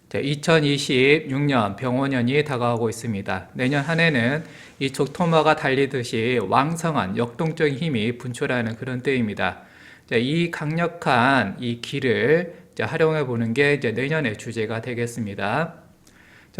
2026년 병원년이 다가오고 있습니다. 내년 한 해는 이 족토마가 달리듯이 왕성한 역동적인 힘이 분출하는 그런 때입니다. 이 강력한 이 기를 활용해 보는 게 이제 내년의 주제가 되겠습니다.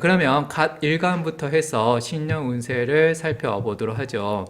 그러면 갓 일간부터 해서 신년 운세를 살펴보도록 하죠.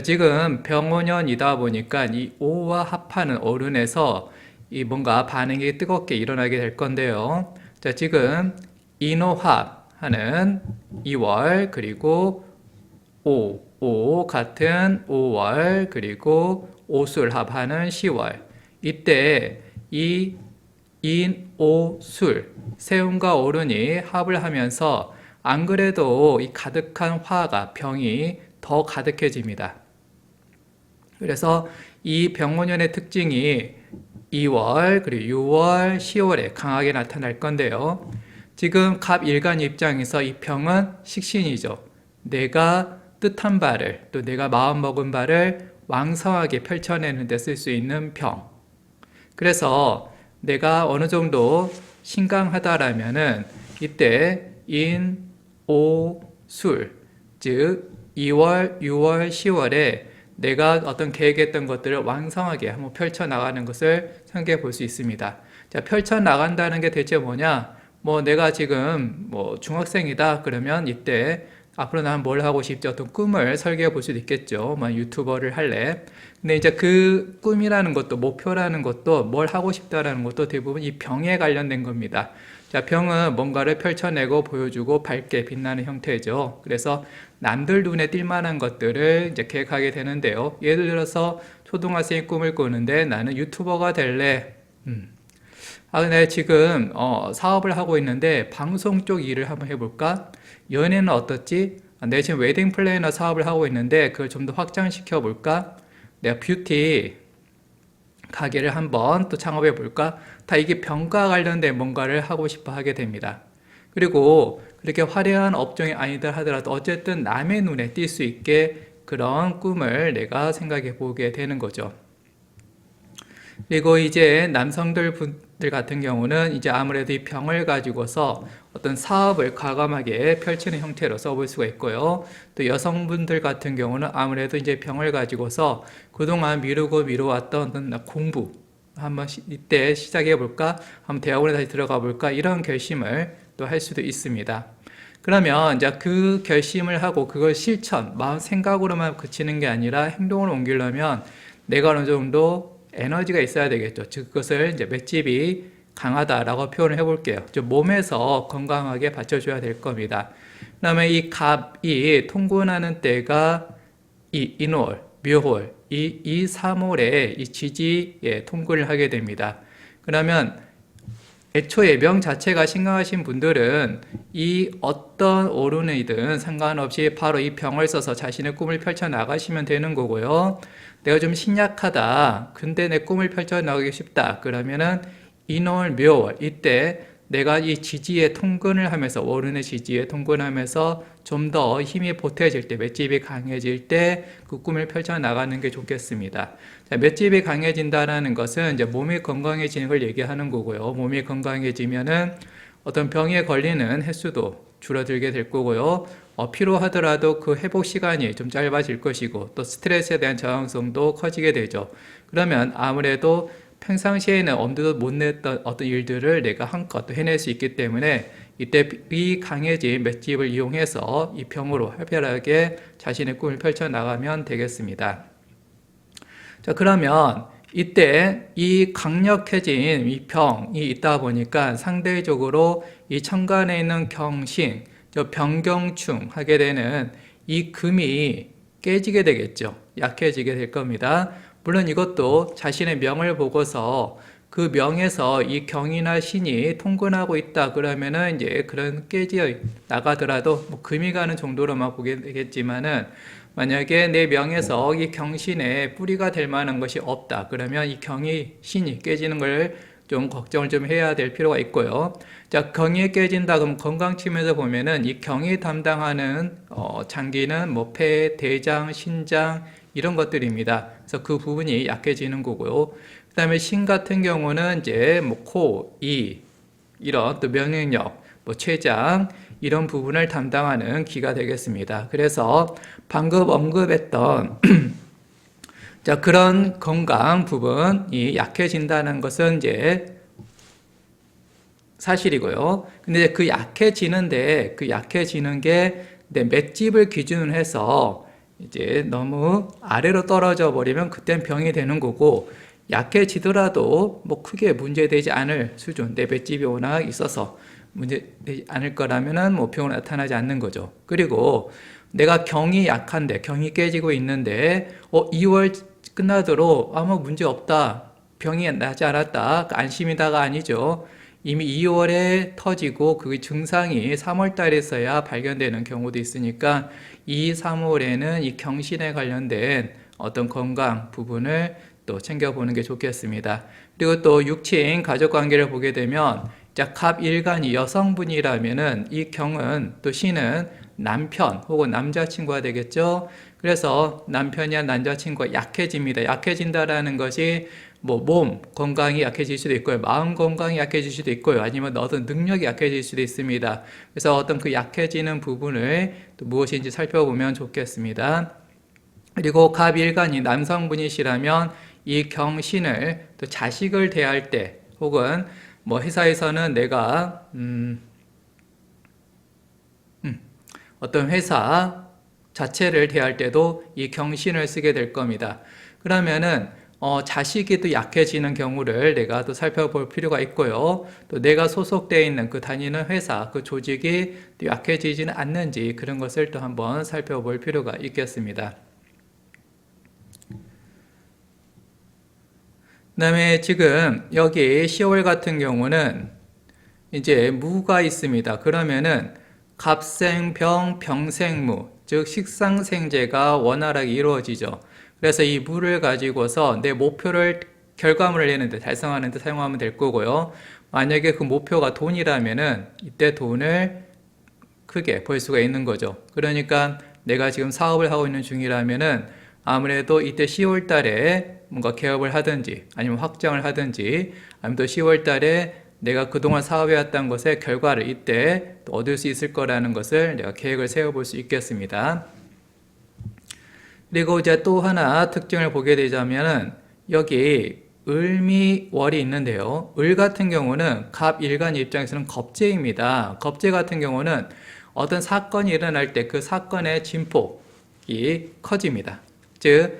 지금 병원년이다 보니까 이 오와 합하는 어른에서 이 뭔가 반응이 뜨겁게 일어나게 될 건데요. 지금 인호합 하는 2월, 그리고 오 같은 5월, 그리고 오술합 하는 10월. 이때 이 인오술, 세운과 오른이 합을 하면서 안 그래도 이 가득한 화가, 병이 더 가득해집니다. 그래서 이 병원년의 특징이 2월, 그리고 6월, 10월에 강하게 나타날 건데요. 지금 갑일간 입장에서 이 병은 식신이죠. 내가 뜻한 바를, 또 내가 마음먹은 바를 왕성하게 펼쳐내는 데 쓸 수 있는 병. 그래서 내가 어느 정도 신강하다라면은 이때 인, 오, 술, 즉 2월, 6월, 10월에 내가 어떤 계획했던 것들을 왕성하게 한번 펼쳐나가는 것을 생각해 볼 수 있습니다. 자, 펼쳐나간다는 게 대체 뭐냐? 내가 지금 중학생이다 그러면 이때 앞으로 나는 뭘 하고 싶지? 어떤 꿈을 설계해 볼 수도 있겠죠. 유튜버를 할래. 근데 이제 그 꿈이라는 것도, 목표라는 것도, 뭘 하고 싶다라는 것도 대부분 이 병에 관련된 겁니다. 자, 병은 뭔가를 펼쳐내고 보여주고 밝게 빛나는 형태죠. 그래서 남들 눈에 띌 만한 것들을 이제 계획하게 되는데요. 예를 들어서 초등학생이 꿈을 꾸는데 나는 유튜버가 될래. 근데 지금 사업을 하고 있는데 방송 쪽 일을 한번 해볼까? 연애는 어떻지? 내 지금 웨딩 플래너 사업을 하고 있는데 그걸 좀 더 확장시켜 볼까? 내가 뷰티 가게를 한번 또 창업해 볼까? 다 이게 병과 관련된 뭔가를 하고 싶어 하게 됩니다. 그리고 그렇게 화려한 업종이 아니다 하더라도 어쨌든 남의 눈에 띌 수 있게 그런 꿈을 내가 생각해 보게 되는 거죠. 그리고 이제 남성들 분들 같은 경우는 이제 아무래도 이 병을 가지고서 어떤 사업을 과감하게 펼치는 형태로 써볼 수가 있고요. 또 여성분들 같은 경우는 아무래도 이제 병을 가지고서 그동안 미루고 미뤄왔던 어떤 공부 한번 이때 시작해 볼까? 한번 대학원에 다시 들어가 볼까? 이런 결심을 또 할 수도 있습니다. 그러면 이제 그 결심을 하고 그걸 실천, 마음 생각으로만 그치는 게 아니라 행동을 옮기려면 내가 어느 정도 에너지가 있어야 되겠죠. 즉 그것을 이제 맷집이 강하다라고 표현을 해볼게요. 몸에서 건강하게 받쳐줘야 될 겁니다. 그다음에 이 갑이 통군하는 때가 이 인월, 묘월, 이 3월에 이 지지에 통군을 하게 됩니다. 그러면 애초에 명 자체가 신강하신 분들은 이 어떤 오른이든 상관없이 바로 이 병을 써서 자신의 꿈을 펼쳐나가시면 되는 거고요. 내가 좀 신약하다. 근데 내 꿈을 펼쳐나가기 쉽다. 그러면은 인월, 묘월 이때 내가 이 지지에 통근을 하면서 오른의 지지에 통근하면서 좀 더 힘이 보태질 때, 맷집이 강해질 때 그 꿈을 펼쳐나가는 게 좋겠습니다. 자, 맷집이 강해진다는 것은 이제 몸이 건강해지는 걸 얘기하는 거고요. 몸이 건강해지면은 어떤 병에 걸리는 횟수도 줄어들게 될 거고요. 피로하더라도 그 회복 시간이 좀 짧아질 것이고 또 스트레스에 대한 저항성도 커지게 되죠. 그러면 아무래도 평상시에는 엄두도 못 냈던 어떤 일들을 내가 한껏 해낼 수 있기 때문에 이때 이 강해진 맷집을 이용해서 이 병으로 활발하게 자신의 꿈을 펼쳐나가면 되겠습니다. 자, 그러면 이때 이 강력해진 이 병이 있다 보니까 상대적으로 이 천간에 있는 경신, 병경충 하게 되는 이 금이 깨지게 되겠죠. 약해지게 될 겁니다. 물론 이것도 자신의 명을 보고서 그 명에서 이 경이나 신이 통근하고 있다 그러면은 이제 그런 깨져 나가더라도 금이 가는 정도로만 보게 되겠지만은 만약에 내 명에서 이 경신에 뿌리가 될 만한 것이 없다 그러면 이 경이 신이 깨지는 걸 좀 걱정을 좀 해야 될 필요가 있고요. 자, 경이 깨진다 그러면 건강 측면에서 보면은 이 경이 담당하는 장기는 폐, 대장, 신장 이런 것들입니다. 그래서 그 부분이 약해지는 거고요. 그 다음에 신 같은 경우는 이제 코, 이, 이런 또 명령력, 뭐 췌장 이런 부분을 담당하는 기가 되겠습니다. 그래서 방금 언급했던 자, 그런 건강 부분이 약해진다는 것은 이제 사실이고요. 근데 그 약해지는데 그 약해지는 게 내 맷집을 기준으로 해서 이제 너무 아래로 떨어져 버리면 그땐 병이 되는 거고, 약해지더라도 뭐 크게 문제되지 않을 수준, 내 맷집이 워낙 있어서 문제되지 않을 거라면은 뭐 병은 나타나지 않는 거죠. 그리고 내가 경이 약한데, 경이 깨지고 있는데 2월 끝나도록 아무 문제 없다, 병이 나지 않았다, 안심이다가 아니죠. 이미 2월에 터지고 그 증상이 3월 달에서야 발견되는 경우도 있으니까 2, 3월에는 이 경신에 관련된 어떤 건강 부분을 또 챙겨보는 게 좋겠습니다. 그리고 또 육친 가족 관계를 보게 되면 자, 갑일간이 여성분이라면은 이 경은 또 신은 남편 혹은 남자친구가 되겠죠. 그래서 남편이나 남자친구가 약해집니다. 약해진다라는 것이 뭐 몸 건강이 약해질 수도 있고요, 마음 건강이 약해질 수도 있고요, 아니면 어떤 능력이 약해질 수도 있습니다. 그래서 어떤 그 약해지는 부분을 또 무엇인지 살펴보면 좋겠습니다. 그리고 갑일간이 남성분이시라면 이 경신을 또 자식을 대할 때, 혹은 뭐 회사에서는 내가 어떤 회사 자체를 대할 때도 이 경신을 쓰게 될 겁니다. 그러면은 자식이 또 약해지는 경우를 내가 또 살펴볼 필요가 있고요. 또 내가 소속되어 있는 그 다니는 회사, 그 조직이 또 약해지지는 않는지 그런 것을 또 한번 살펴볼 필요가 있겠습니다. 그다음에 지금 여기 10월 같은 경우는 이제 무가 있습니다. 그러면은 갑생병 병생무, 즉 식상생재가 원활하게 이루어지죠. 그래서 이 무를 가지고서 내 목표를, 결과물을 내는데, 달성하는데 사용하면 될 거고요. 만약에 그 목표가 돈이라면은 이때 돈을 크게 벌 수가 있는 거죠. 그러니까 내가 지금 사업을 하고 있는 중이라면은 아무래도 이때 10월 달에 뭔가 개업을 하든지 아니면 확장을 하든지, 아니면 또 10월 달에 내가 그동안 사업해왔던 것의 결과를 이때 또 얻을 수 있을 거라는 것을 내가 계획을 세워볼 수 있겠습니다. 그리고 이제 또 하나 특징을 보게 되자면은 여기 을미월이 있는데요. 을 같은 경우는 갑일간 입장에서는 겁재입니다. 겁재 같은 경우는 어떤 사건이 일어날 때 그 사건의 진폭이 커집니다. 즉,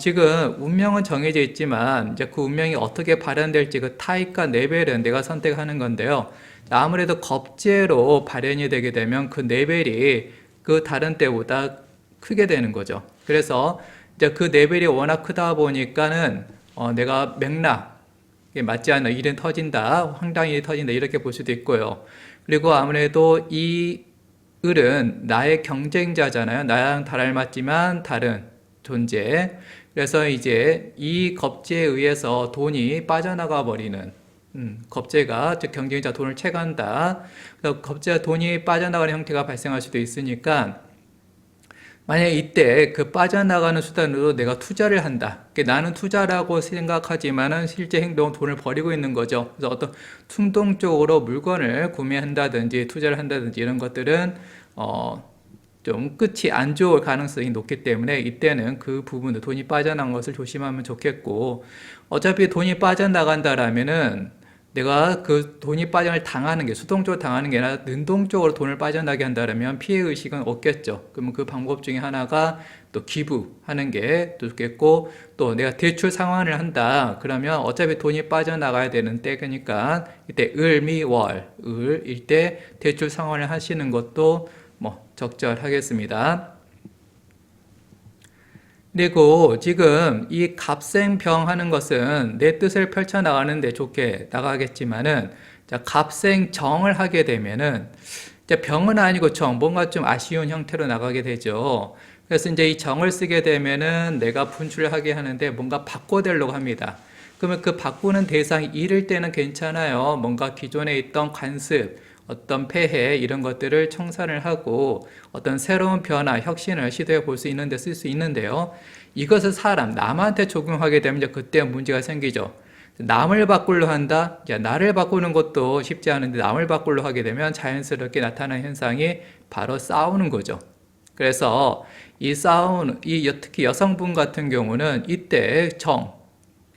지금 운명은 정해져 있지만 이제 그 운명이 어떻게 발현될지 그 타입과 레벨은 내가 선택하는 건데요. 아무래도 겁재로 발현이 되게 되면 그 레벨이 그 다른 때보다 크게 되는 거죠. 그래서 이제 그 레벨이 워낙 크다 보니까는 내가 맥락에 맞지 않는 일은 터진다, 황당일이 터진다, 이렇게 볼 수도 있고요. 그리고 아무래도 이 을은 나의 경쟁자잖아요. 나랑 닮았지만 다른 존재. 그래서 이제 이 겁재에 의해서 돈이 빠져나가 버리는, 겁재가, 즉 경쟁자 돈을 채간다. 그래서 겁재가 돈이 빠져나가는 형태가 발생할 수도 있으니까, 만약에 이때 그 빠져나가는 수단으로 내가 투자를 한다. 나는 투자라고 생각하지만은 실제 행동은 돈을 버리고 있는 거죠. 그래서 어떤 충동적으로 물건을 구매한다든지 투자를 한다든지 이런 것들은 좀 끝이 안 좋을 가능성이 높기 때문에 이때는 그 부분도 돈이 빠져나간 것을 조심하면 좋겠고, 어차피 돈이 빠져나간다라면은 내가 그 돈이 빠져나갈 당하는 게, 수동적으로 당하는 게 아니라 능동적으로 돈을 빠져나게 한다면 피해의식은 없겠죠. 그러면 그 방법 중에 하나가 또 기부하는 게 또 좋겠고, 또 내가 대출 상환을 한다 그러면 어차피 돈이 빠져나가야 되는 때니까 이때 을미월, 을일 때 대출 상환을 하시는 것도 뭐 적절하겠습니다. 그리고 지금 이 갑생병 하는 것은 내 뜻을 펼쳐나가는데 좋게 나가겠지만은, 자, 갑생정을 하게 되면은, 이제 병은 아니고 정, 뭔가 좀 아쉬운 형태로 나가게 되죠. 그래서 이제 이 정을 쓰게 되면은 내가 분출을 하게 하는데 뭔가 바꿔대려고 합니다. 그러면 그 바꾸는 대상이 이럴 때는 괜찮아요. 뭔가 기존에 있던 관습, 어떤 폐해 이런 것들을 청산을 하고 어떤 새로운 변화, 혁신을 시도해 볼 수 있는데 쓸 수 있는데요. 이것을 남한테 적용하게 되면 이제 그때 문제가 생기죠. 남을 바꾸려 한다? 야, 나를 바꾸는 것도 쉽지 않은데 남을 바꾸려 하게 되면 자연스럽게 나타나는 현상이 바로 싸우는 거죠. 그래서 특히 여성분 같은 경우는 이때 정이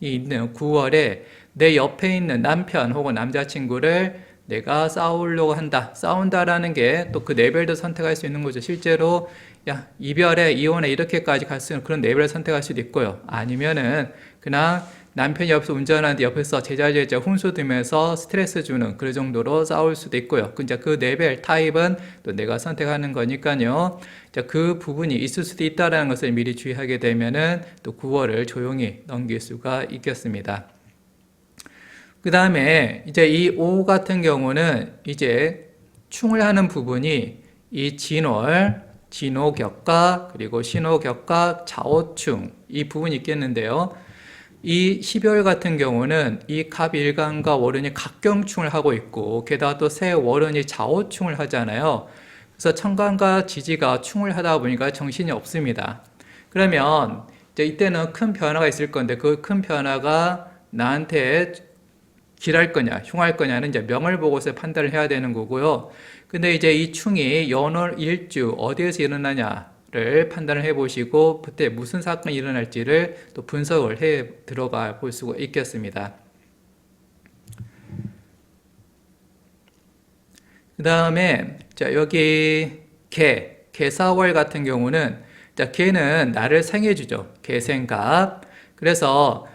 있는 9월에 내 옆에 있는 남편 혹은 남자친구를 내가 싸우려고 한다. 싸운다라는 게 또 그 레벨도 선택할 수 있는 거죠. 실제로 야, 이별에, 이혼에 이렇게까지 갈 수 있는 그런 레벨을 선택할 수도 있고요. 아니면은 그냥 남편이 옆에서 운전하는데 옆에서 제자리에 훈수 두면서 스트레스 주는 그 정도로 싸울 수도 있고요. 그 레벨, 타입은 또 내가 선택하는 거니까요. 그 부분이 있을 수도 있다는 것을 미리 주의하게 되면은 또 9월을 조용히 넘길 수가 있겠습니다. 그 다음에 이제 이 5 같은 경우는 이제 충을 하는 부분이 이 진월, 진호격과 그리고 신호격과 좌오충 이 부분이 있겠는데요. 이 12월 같은 경우는 이 갑일간과 월운이 각경충을 하고 있고 게다가 또 새 월운이 좌오충을 하잖아요. 그래서 천간과 지지가 충을 하다 보니까 정신이 없습니다. 그러면 이제 이때는 큰 변화가 있을 건데 그 큰 변화가 나한테 길할 거냐, 흉할 거냐는 이제 명을 보고서 판단을 해야 되는 거고요. 근데 이제 이 충이 연월 일주 어디에서 일어나냐를 판단을 해 보시고 그때 무슨 사건이 일어날지를 또 분석을 해 들어가 볼 수가 있겠습니다. 그 다음에 자 여기 개사월 같은 경우는 자 개는 나를 생해주죠. 개생갑. 그래서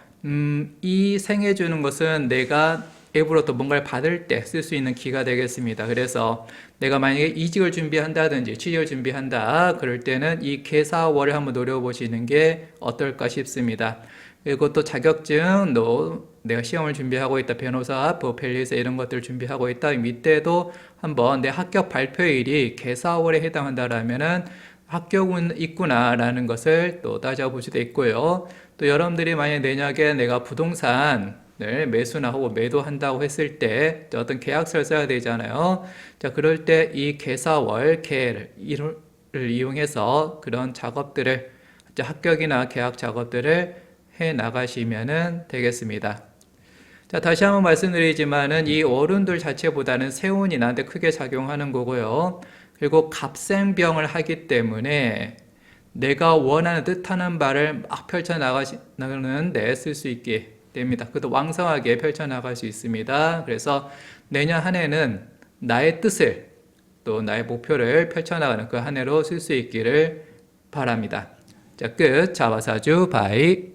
이 생해주는 것은 내가 앱으로부터 뭔가를 받을 때 쓸 수 있는 기가 되겠습니다. 그래서 내가 만약에 이직을 준비한다든지 취직을 준비한다 그럴 때는 이 개사월을 한번 노려보시는 게 어떨까 싶습니다. 그리고 또 자격증도 내가 시험을 준비하고 있다, 변호사, 법펠리스 이런 것들을 준비하고 있다, 이때도 한번 내 합격 발표일이 개사월에 해당한다라면은 합격은 있구나라는 것을 또 따져볼 수도 있고요. 또 여러분들이 만약 내년에 내가 부동산을 매수나 혹은 매도한다고 했을 때 어떤 계약서를 써야 되잖아요. 자, 그럴 때 이 개사월, 개를 이용해서 그런 작업들을 합격이나 계약 작업들을 해 나가시면 되겠습니다. 자, 다시 한번 말씀드리지만은 이 월운들 자체보다는 세운이 나한테 크게 작용하는 거고요. 그리고 갑생병을 하기 때문에 내가 원하는 뜻하는 바를 막 펼쳐나가는데 쓸 수 있게 됩니다. 그것도 왕성하게 펼쳐나갈 수 있습니다. 그래서 내년 한 해는 나의 뜻을 또 나의 목표를 펼쳐나가는 그 한 해로 쓸 수 있기를 바랍니다. 자, 끝. 자화사주 바이.